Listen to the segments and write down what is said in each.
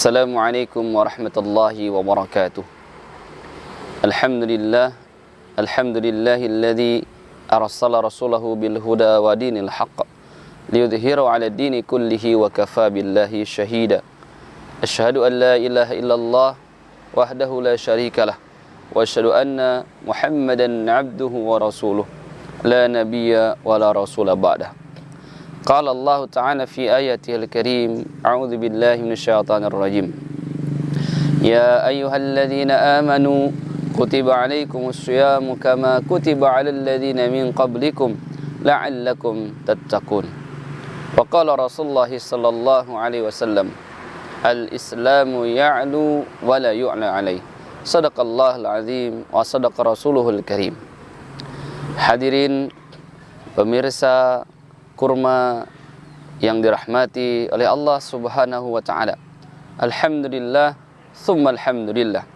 Assalamualaikum warahmatullahi wabarakatuh. Alhamdulillah, alhamdulillahilladzi arsala rasulahu bil huda wa dinil haqq liyudhhirahu 'ala dini kullihi wa kafa billahi syahida. Asyhadu an la ilaha illallah wahdahu la syarikalah wa asyhadu anna Muhammadan 'abduhu wa rasuluh la nabiyya wa la rasula ba'dah. Qala Allah Ta'ala fi ayatihil karim, a'udzu billahi minasyaitonir rajim. Ya ayyuhalladzina amanu kutiba 'alaikumus syiyamu kama kutiba 'alal ladzina min qablikum la'allakum tattaqun. Wa qala Rasulullah sallallahu alaihi wasallam, al-islamu ya'lu wa la yu'la 'alaihi. Shadaqallahul azim wa shadaqa rasuluhul karim. Hadirin pemirsa kurma yang dirahmati oleh Allah Subhanahu wa taala. Alhamdulillah, tsumma alhamdulillah.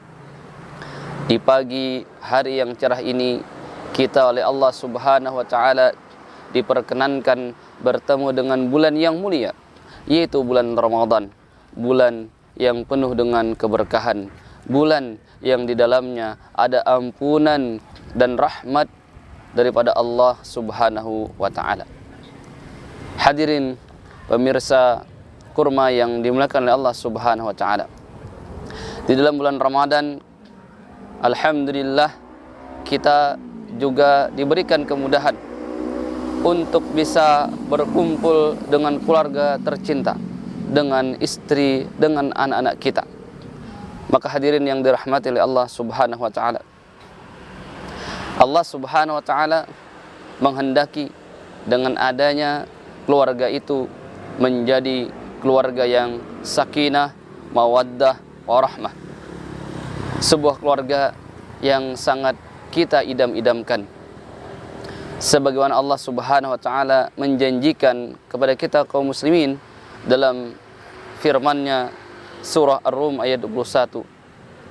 Di pagi hari yang cerah ini kita oleh Allah Subhanahu wa taala diperkenankan bertemu dengan bulan yang mulia, yaitu bulan Ramadan, bulan yang penuh dengan keberkahan, bulan yang di dalamnya ada ampunan dan rahmat daripada Allah Subhanahu wa taala. Hadirin pemirsa kurma yang dimuliakan oleh Allah Subhanahu wa taala. Di dalam bulan Ramadan, alhamdulillah kita juga diberikan kemudahan untuk bisa berkumpul dengan keluarga tercinta, dengan istri, dengan anak-anak kita. Maka hadirin yang dirahmati oleh Allah Subhanahu wa taala, Allah Subhanahu wa taala menghendaki dengan adanya keluarga itu menjadi keluarga yang sakinah, mawaddah, warahmah. Sebuah keluarga yang sangat kita idam-idamkan. Sebagaimana Allah Subhanahu wa taala menjanjikan kepada kita kaum muslimin dalam firman-Nya surah Ar-Rum ayat 21.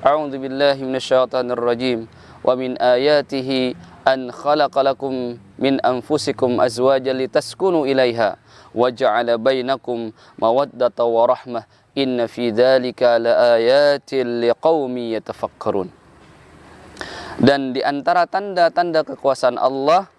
A'udzu billahi minasyaitonir rajim. Wa min ayatihi an khalaqalakum min anfusikum azwajan litaskunu ilaiha wa ja'ala bainakum mawaddatan wa rahmah inna fi dzalika laayatin liqaumin yatafakkarun. Dan di antara tanda-tanda kekuasaan Allah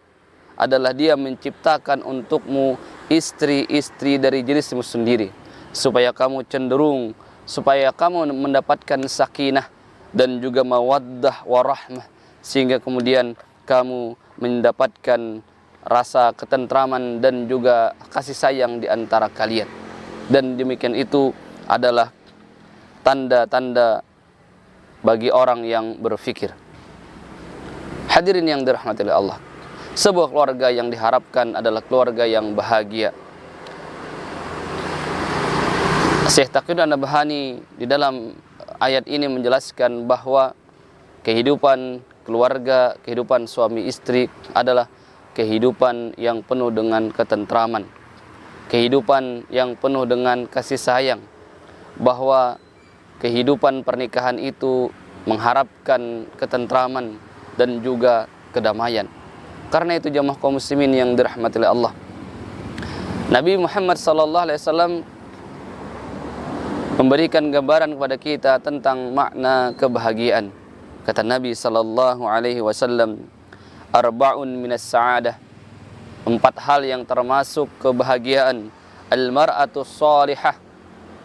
adalah Dia menciptakan untukmu istri-istri dari jenismu sendiri, supaya kamu cenderung, supaya kamu mendapatkan sakinah dan juga mawaddah wa rahmah, sehingga kemudian kamu mendapatkan rasa ketentraman dan juga kasih sayang di antara kalian. Dan demikian itu adalah tanda-tanda bagi orang yang berfikir. Hadirin yang dirahmati oleh Allah, sebuah keluarga yang diharapkan adalah keluarga yang bahagia. Syekh Taqiyuddin An-Nabhani di dalam ayat ini menjelaskan bahwa kehidupan keluarga, kehidupan suami istri adalah kehidupan yang penuh dengan ketentraman, kehidupan yang penuh dengan kasih sayang, bahwa kehidupan pernikahan itu mengharapkan ketentraman dan juga kedamaian. Karena itu jamaah kaum muslimin yang dirahmati oleh Allah, Nabi Muhammad sallallahu alaihi wasallam memberikan gambaran kepada kita tentang makna kebahagiaan. Kata Nabi sallallahu alaihi wasallam, arba'un minas sa'adah, 4 hal yang termasuk kebahagiaan. Al-mar'atu salihah,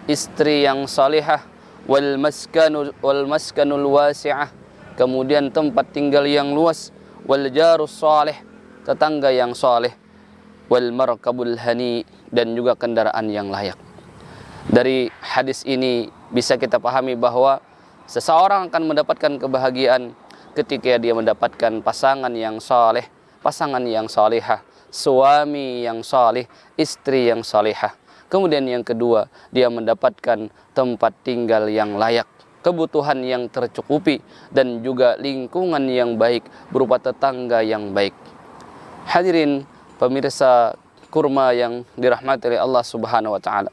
istri yang salihah, wal maskanul wasi'ah, kemudian tempat tinggal yang luas, wal jarus salih, tetangga yang saleh, wal markabul hani, dan juga kendaraan yang layak. Dari hadis ini bisa kita pahami bahwa seseorang akan mendapatkan kebahagiaan ketika dia mendapatkan pasangan yang saleh, pasangan yang salihah, suami yang saleh, istri yang salihah. Kemudian yang kedua, dia mendapatkan tempat tinggal yang layak, kebutuhan yang tercukupi, dan juga lingkungan yang baik berupa tetangga yang baik. Hadirin pemirsa kurma yang dirahmati oleh Allah Subhanahu wa taala,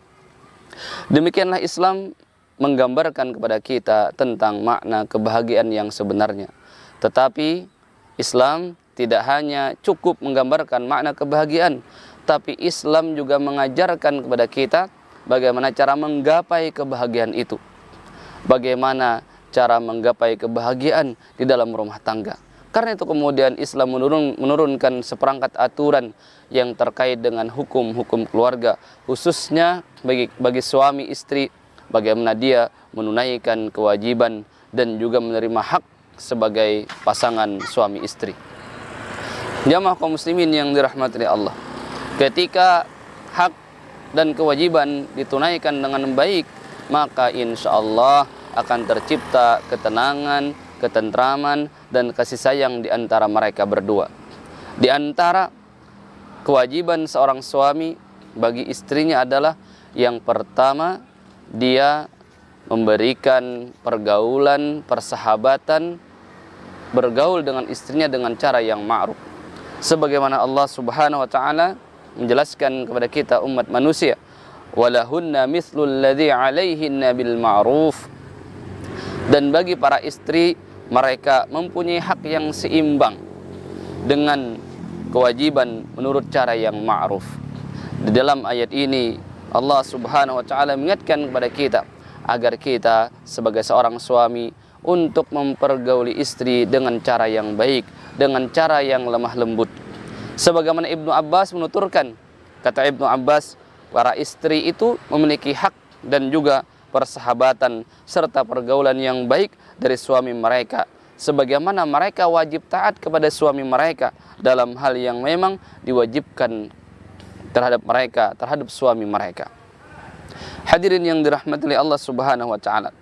demikianlah Islam menggambarkan kepada kita tentang makna kebahagiaan yang sebenarnya. Tetapi Islam tidak hanya cukup menggambarkan makna kebahagiaan, tapi Islam juga mengajarkan kepada kita bagaimana cara menggapai kebahagiaan itu. bagaimana cara menggapai kebahagiaan di dalam rumah tangga. Karena itu kemudian Islam menurunkan seperangkat aturan yang terkait dengan hukum-hukum keluarga, khususnya bagi suami istri, bagaimana dia menunaikan kewajiban dan juga menerima hak sebagai pasangan suami istri. Jamaah kaum muslimin yang dirahmati Allah, ketika hak dan kewajiban ditunaikan dengan baik, maka insya Allah akan tercipta ketenangan, ketentraman, dan kasih sayang di antara mereka berdua. Di antara kewajiban seorang suami bagi istrinya adalah yang pertama, dia memberikan pergaulan, persahabatan, bergaul dengan istrinya dengan cara yang ma'ruf. Sebagaimana Allah Subhanahu wa taala menjelaskan kepada kita umat manusia, walahunna mithlul ladzi 'alaihinna bil ma'ruf. Dan bagi para istri, mereka mempunyai hak yang seimbang dengan kewajiban menurut cara yang ma'ruf. Di dalam ayat ini Allah Subhanahu wa taala mengingatkan kepada kita agar kita sebagai seorang suami untuk mempergauli istri dengan cara yang baik, dengan cara yang lemah lembut. Sebagaimana Ibnu Abbas menuturkan, kata Ibnu Abbas, para istri itu memiliki hak dan juga persahabatan serta pergaulan yang baik dari suami mereka, sebagaimana mereka wajib taat kepada suami mereka dalam hal yang memang diwajibkan terhadap mereka, terhadap suami mereka. Hadirin yang dirahmati Allah Subhanahu wa taala,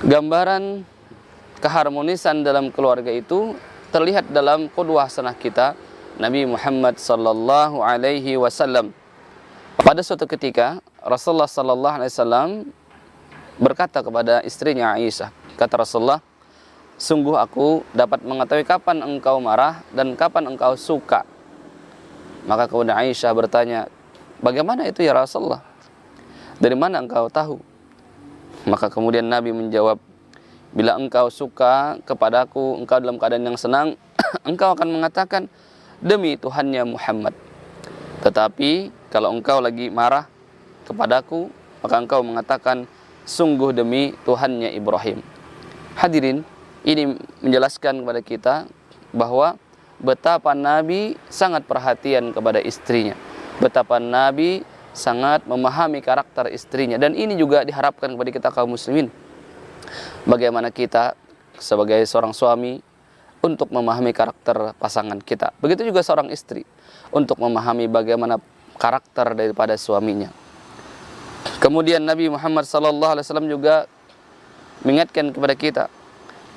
gambaran keharmonisan dalam keluarga itu terlihat dalam qudwah hasanah kita, Nabi Muhammad sallallahu alaihi wasallam. Pada suatu ketika Rasulullah sallallahu alaihi wasallam berkata kepada istrinya Aisyah, kata Rasulullah, sungguh aku dapat mengetahui kapan engkau marah dan kapan engkau suka. Maka kemudian Aisyah bertanya, bagaimana itu ya Rasulullah? Dari mana engkau tahu? Maka kemudian Nabi menjawab, bila engkau suka kepadaku, engkau dalam keadaan yang senang, engkau akan mengatakan, demi Tuhannya Muhammad. Tetapi kalau engkau lagi marah kepadaku, maka engkau mengatakan, sungguh demi Tuhannya Ibrahim. Hadirin, ini menjelaskan kepada kita bahwa betapa Nabi sangat perhatian kepada istrinya, betapa Nabi sangat memahami karakter istrinya. Dan ini juga diharapkan kepada kita kaum muslimin, bagaimana kita sebagai seorang suami untuk memahami karakter pasangan kita. Begitu juga seorang istri untuk memahami bagaimana karakter daripada suaminya. Kemudian Nabi Muhammad SAW juga mengingatkan kepada kita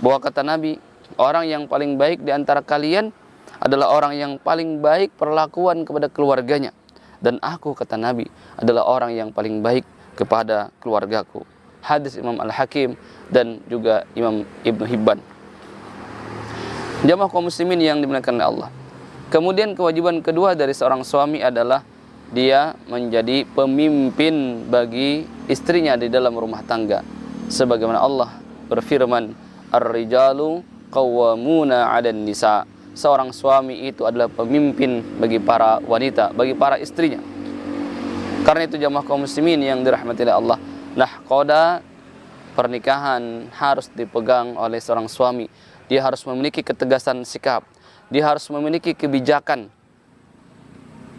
bahwa kata Nabi, orang yang paling baik di antara kalian adalah orang yang paling baik perlakuan kepada keluarganya. Dan aku, kata Nabi, adalah orang yang paling baik kepada keluargaku. Hadis Imam Al-Hakim dan juga Imam Ibn Hibban. Jamaah kaum muslimin yang dimuliakan oleh Allah. Kemudian kewajiban kedua dari seorang suami adalah dia menjadi pemimpin bagi istrinya di dalam rumah tangga. Sebagaimana Allah berfirman, Ar-rijalu qawwamuna 'alan nisa. Seorang suami itu adalah pemimpin bagi para wanita, bagi para istrinya. Karena itu jamaah kaum muslimin yang dirahmati Allah, nahkoda pernikahan harus dipegang oleh seorang suami. Dia harus memiliki ketegasan sikap, dia harus memiliki kebijakan.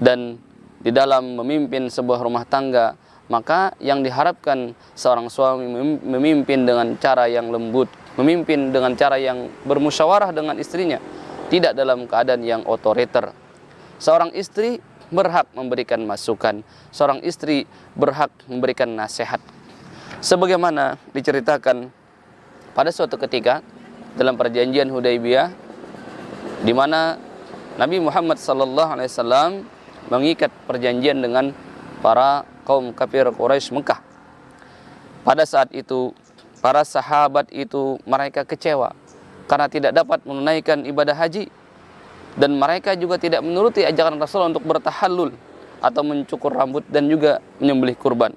Dan di dalam memimpin sebuah rumah tangga, maka yang diharapkan seorang suami memimpin dengan cara yang lembut, memimpin dengan cara yang bermusyawarah dengan istrinya, tidak dalam keadaan yang otoriter. Seorang istri berhak memberikan masukan, seorang istri berhak memberikan nasihat. Sebagaimana diceritakan pada suatu ketika dalam perjanjian Hudaybiyah, di mana Nabi Muhammad SAW mengikat perjanjian dengan para kaum kafir Quraisy Mekah. Pada saat itu para sahabat itu mereka kecewa karena tidak dapat menunaikan ibadah haji, dan mereka juga tidak menuruti ajakan Rasul untuk bertahallul atau mencukur rambut dan juga menyembelih kurban.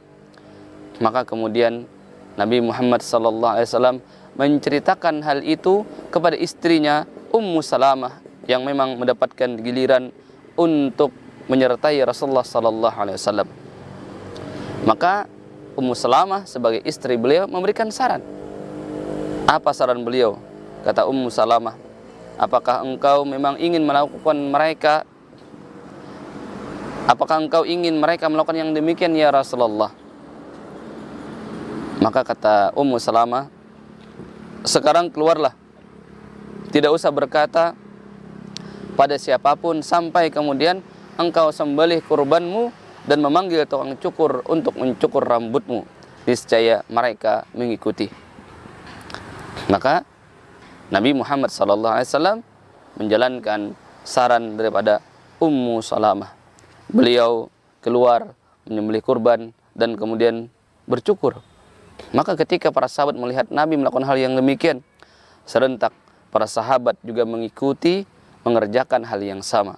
Maka kemudian Nabi Muhammad SAW menceritakan hal itu kepada istrinya Ummu Salamah, yang memang mendapatkan giliran untuk menyertai Rasulullah SAW. Maka Ummu Salamah sebagai istri beliau memberikan saran. Apa saran beliau? Kata Ummu Salamah, apakah engkau memang ingin melakukan mereka? Apakah engkau ingin mereka melakukan yang demikian ya Rasulullah? Maka kata Ummu Salamah, sekarang keluarlah, tidak usah berkata pada siapapun sampai kemudian engkau sembelih kurbanmu dan memanggil tukang cukur untuk mencukur rambutmu. Niscaya mereka mengikuti. Maka Nabi Muhammad SAW menjalankan saran daripada Ummu Salamah. Beliau keluar menyembelih kurban dan kemudian bercukur. Maka ketika para sahabat melihat Nabi melakukan hal yang demikian, serentak para sahabat juga mengikuti mengerjakan hal yang sama.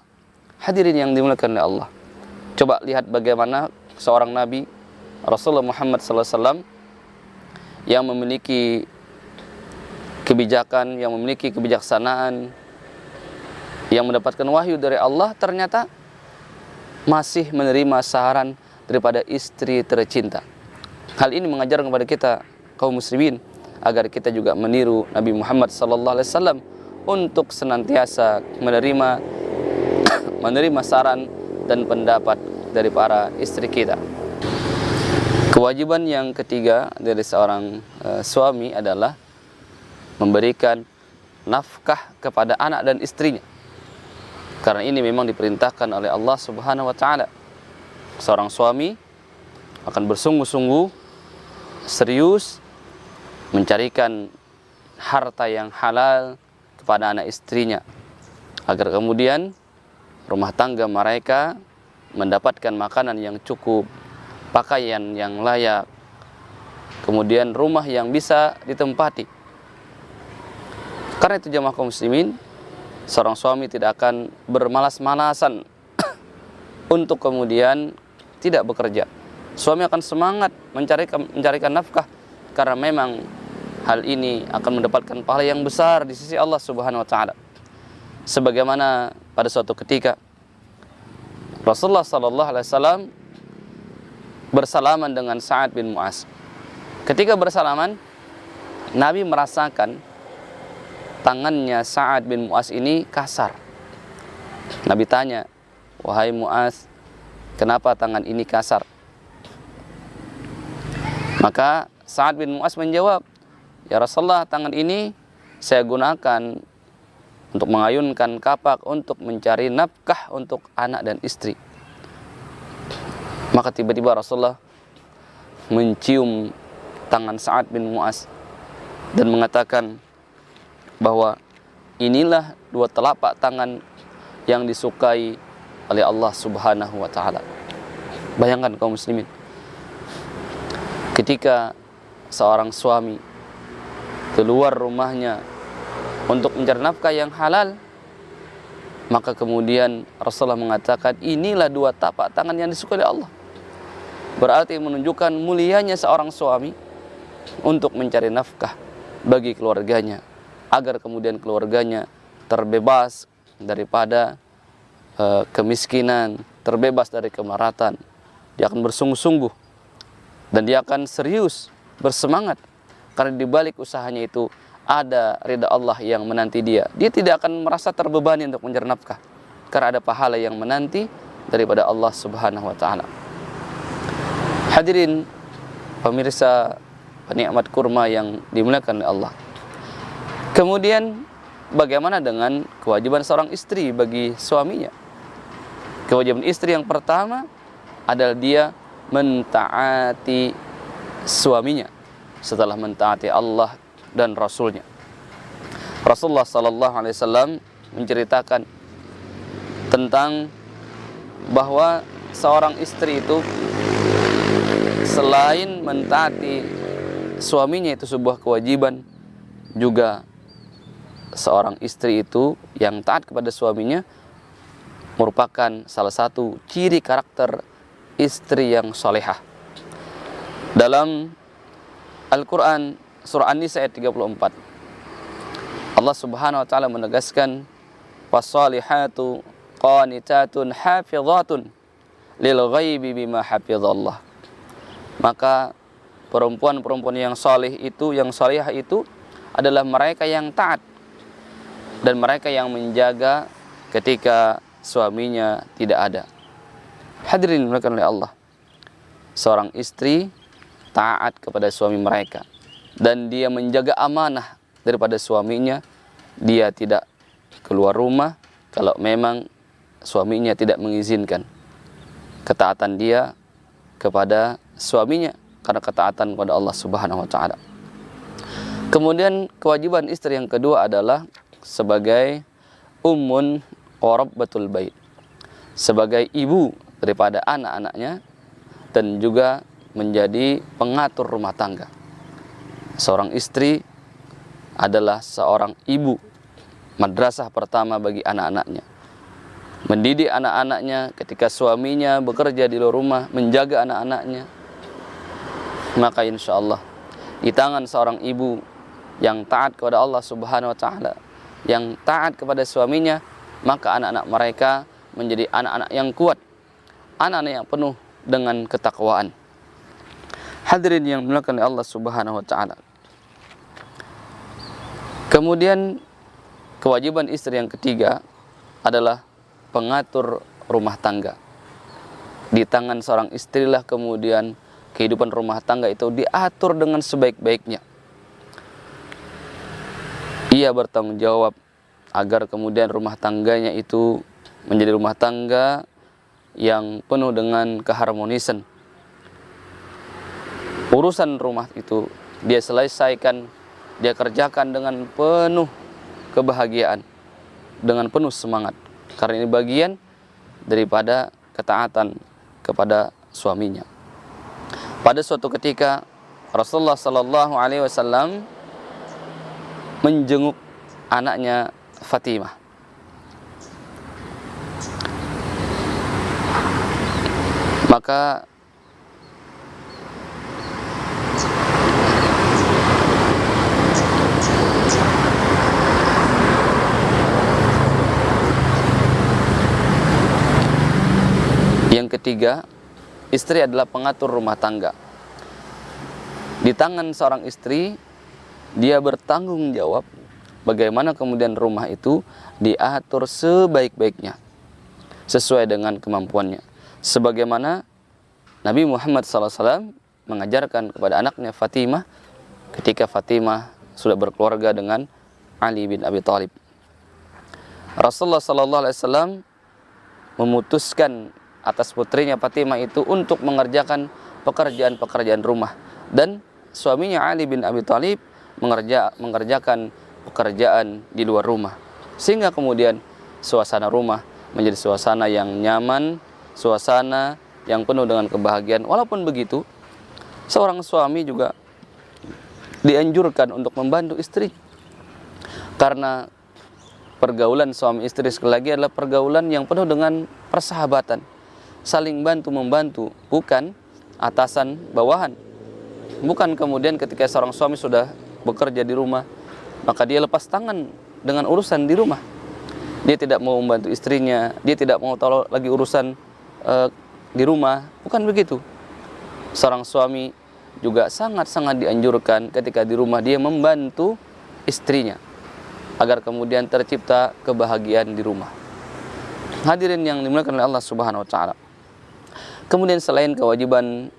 Hadirin yang dimuliakan oleh Allah, coba lihat bagaimana seorang Nabi Rasulullah Muhammad SAW yang memiliki kebijakan, yang memiliki kebijaksanaan, yang mendapatkan wahyu dari Allah, ternyata masih menerima saran daripada istri tercinta. Hal ini mengajarkan kepada kita kaum muslimin agar kita juga meniru Nabi Muhammad SAW untuk senantiasa menerima saran dan pendapat dari para istri kita. Kewajiban yang ketiga dari seorang suami adalah memberikan nafkah kepada anak dan istrinya. Karena ini memang diperintahkan oleh Allah Subhanahu wa taala. Seorang suami akan bersungguh-sungguh serius mencarikan harta yang halal kepada anak istrinya, agar kemudian rumah tangga mereka mendapatkan makanan yang cukup, pakaian yang layak, kemudian rumah yang bisa ditempati. Karena itu jamaah kaum muslimin, seorang suami tidak akan bermalas-malasan untuk kemudian tidak bekerja. Suami akan semangat mencarikan nafkah, karena memang hal ini akan mendapatkan pahala yang besar di sisi Allah Subhanahu wa taala. Sebagaimana pada suatu ketika Rasulullah sallallahu alaihi wasallam bersalaman dengan Sa'ad bin Mu'az. Ketika bersalaman, Nabi merasakan tangannya Sa'ad bin Mu'az ini kasar. Nabi tanya, "Wahai Mu'az, kenapa tangan ini kasar?" Maka Sa'ad bin Mu'az menjawab, "Ya Rasulullah, tangan ini saya gunakan untuk mengayunkan kapak untuk mencari nafkah untuk anak dan istri." Maka tiba-tiba Rasulullah mencium tangan Sa'ad bin Mu'az dan mengatakan bahwa inilah dua telapak tangan yang disukai oleh Allah Subhanahu wa taala. Bayangkan kaum muslimin, ketika seorang suami keluar rumahnya untuk mencari nafkah yang halal, maka kemudian Rasulullah mengatakan inilah dua tapak tangan yang disukai oleh Allah. Berarti menunjukkan mulianya seorang suami untuk mencari nafkah bagi keluarganya, agar kemudian keluarganya terbebas daripada kemiskinan, terbebas dari kemaratan. Dia akan bersungguh-sungguh dan dia akan serius, bersemangat, karena di balik usahanya itu ada ridha Allah yang menanti dia. Dia tidak akan merasa terbebani untuk mencari nafkah, karena ada pahala yang menanti daripada Allah Subhanahu wa taala. Hadirin pemirsa penikmat kurma yang dimuliakan oleh Allah. Kemudian bagaimana dengan kewajiban seorang istri bagi suaminya? Kewajiban istri yang pertama adalah dia mentaati suaminya setelah mentaati Allah dan Rasulnya. Rasulullah sallallahu alaihi wasallam menceritakan tentang bahwa seorang istri itu selain mentaati suaminya, itu sebuah kewajiban, juga seorang istri itu yang taat kepada suaminya merupakan salah satu ciri karakter istri yang salehah. Dalam Al-Quran surah An-Nisa ayat 34, Allah Subhanahu wa taala menegaskan, "Fassalihatu qanitatun hafizatun lil ghaibi bima hafizallah." Maka perempuan-perempuan yang salih itu, yang salihah itu adalah mereka yang taat dan mereka yang menjaga ketika suaminya tidak ada. Hadirin dimuliakan oleh Allah, seorang istri taat kepada suami mereka dan dia menjaga amanah daripada suaminya. Dia tidak keluar rumah kalau memang suaminya tidak mengizinkan. Ketaatan dia kepada suaminya karena ketaatan kepada Allah Subhanahu wa taala. Kemudian kewajiban istri yang kedua adalah sebagai ummun wa rabbatul bait, sebagai ibu daripada anak-anaknya dan juga menjadi pengatur rumah tangga. Seorang istri adalah seorang ibu, madrasah pertama bagi anak-anaknya. Mendidik anak-anaknya ketika suaminya bekerja di luar rumah, menjaga anak-anaknya. Maka insya Allah di tangan seorang ibu yang taat kepada Allah Subhanahu wa taala, yang taat kepada suaminya, maka anak-anak mereka menjadi anak-anak yang kuat, anak-anak yang penuh dengan ketakwaan. Hadirin yang dimuliakan oleh Allah Subhanahu wa taala. Kemudian kewajiban istri yang ketiga adalah pengatur rumah tangga. Di tangan seorang istrilah kemudian kehidupan rumah tangga itu diatur dengan sebaik-baiknya. Ia bertanggung jawab agar kemudian rumah tangganya itu menjadi rumah tangga yang penuh dengan keharmonisan. Urusan rumah itu dia selesaikan, dia kerjakan dengan penuh kebahagiaan, dengan penuh semangat. Karena ini bagian daripada ketaatan kepada suaminya. Pada suatu ketika Rasulullah Sallallahu Alaihi Wasallam menjenguk anaknya Fatimah. Maka yang ketiga, istri adalah pengatur rumah tangga. Di tangan seorang istri, dia bertanggung jawab bagaimana kemudian rumah itu diatur sebaik-baiknya, sesuai dengan kemampuannya. Sebagaimana Nabi Muhammad SAW mengajarkan kepada anaknya Fatimah ketika Fatimah sudah berkeluarga dengan Ali bin Abi Thalib. Rasulullah SAW memutuskan atas putrinya Fatimah itu untuk mengerjakan pekerjaan-pekerjaan rumah, dan suaminya Ali bin Abi Thalib mengerjakan pekerjaan di luar rumah, sehingga kemudian suasana rumah menjadi suasana yang nyaman, suasana yang penuh dengan kebahagiaan. Walaupun begitu, seorang suami juga dianjurkan untuk membantu istri, karena pergaulan suami istri sekali lagi adalah pergaulan yang penuh dengan persahabatan, saling bantu-membantu, bukan atasan bawahan. Bukan kemudian ketika seorang suami sudah bekerja di rumah, maka dia lepas tangan dengan urusan di rumah. Dia tidak mau membantu istrinya, dia tidak mau tahu lagi urusan di rumah. Bukan begitu. Seorang suami juga sangat-sangat dianjurkan ketika di rumah dia membantu istrinya, agar kemudian tercipta kebahagiaan di rumah. Hadirin yang dimuliakan oleh Allah Subhanahu wa taala. Kemudian selain kewajiban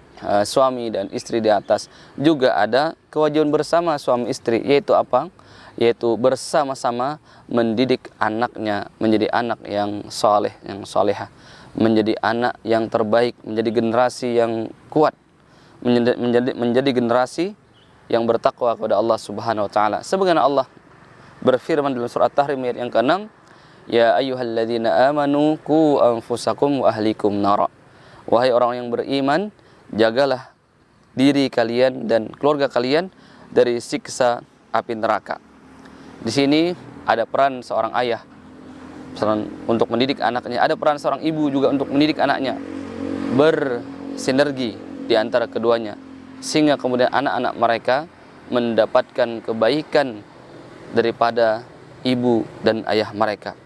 suami dan istri di atas, juga ada kewajiban bersama suami istri, yaitu apa? Yaitu bersama-sama mendidik anaknya menjadi anak yang saleh, yang salehah, menjadi anak yang terbaik, menjadi generasi yang kuat, menjadi generasi yang bertakwa kepada Allah Subhanahu wa taala. Sebagaimana Allah berfirman dalam surah At-Tahrim ayat yang ke-6, ya ayyuhalladzina amanu qu anfusakum wa ahlikum nara. Wahai orang yang beriman, jagalah diri kalian dan keluarga kalian dari siksa api neraka. Di sini ada peran seorang ayah untuk mendidik anaknya, ada peran seorang ibu juga untuk mendidik anaknya, bersinergi di antara keduanya, sehingga kemudian anak-anak mereka mendapatkan kebaikan daripada ibu dan ayah mereka.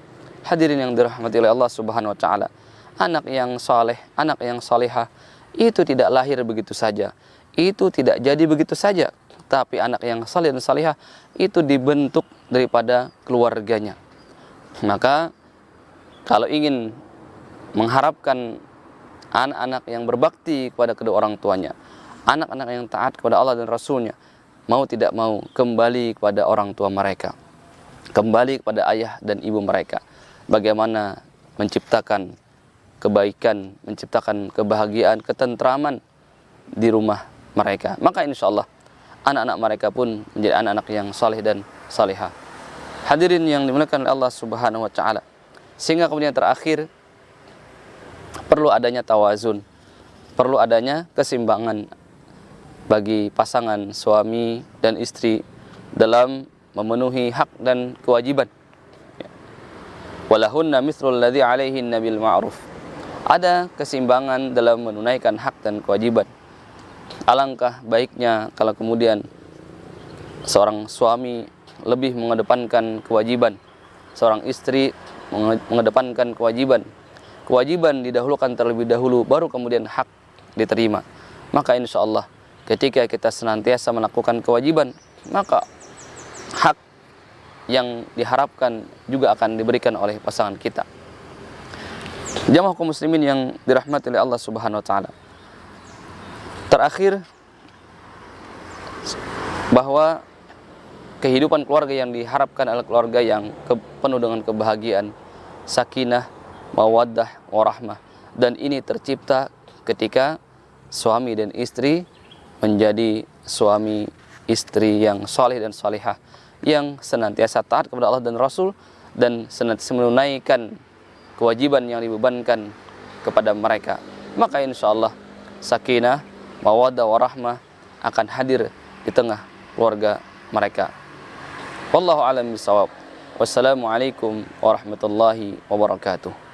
Hadirin yang dirahmati oleh Allah Subhanahu wa taala, anak yang saleh, anak yang salihah itu tidak lahir begitu saja. itu tidak jadi begitu saja, tapi anak yang saleh dan salihah itu dibentuk daripada keluarganya. Maka kalau ingin mengharapkan anak-anak yang berbakti kepada kedua orang tuanya, anak-anak yang taat kepada Allah dan Rasulnya, mau tidak mau kembali kepada orang tua mereka, kembali kepada ayah dan ibu mereka. Bagaimana menciptakan kebaikan, menciptakan kebahagiaan, ketentraman di rumah mereka. Maka insya Allah anak-anak mereka pun menjadi anak-anak yang saleh dan salihah. Hadirin yang dimuliakan oleh Allah Subhanahu wa taala. Sehingga kemudian terakhir perlu adanya tawazun, perlu adanya keseimbangan bagi pasangan suami dan istri dalam memenuhi hak dan kewajiban. Walahunna mithlul ladzi 'alaihinna bil ma'ruf. Ada keseimbangan dalam menunaikan hak dan kewajiban. Alangkah baiknya kalau kemudian seorang suami lebih mengedepankan kewajiban, seorang istri mengedepankan kewajiban. Kewajiban didahulukan terlebih dahulu, baru kemudian hak diterima. Maka insya Allah ketika kita senantiasa melakukan kewajiban, maka hak yang diharapkan juga akan diberikan oleh pasangan kita. Jamaah kaum muslimin yang dirahmati oleh Allah Subhanahu wa taala. Terakhir, bahwa kehidupan keluarga yang diharapkan adalah keluarga yang penuh dengan kebahagiaan, sakinah, mawaddah, warahmah. Dan ini tercipta ketika suami dan istri menjadi suami istri yang saleh dan salihah, yang senantiasa taat kepada Allah dan Rasul, dan senantiasa menunaikan kewajiban yang dibebankan kepada mereka. Maka insya Allah sakinah, mawaddah, warahmah akan hadir di tengah keluarga mereka. Wallahu a'lam bishawab. Wassalamualaikum warahmatullahi wabarakatuh.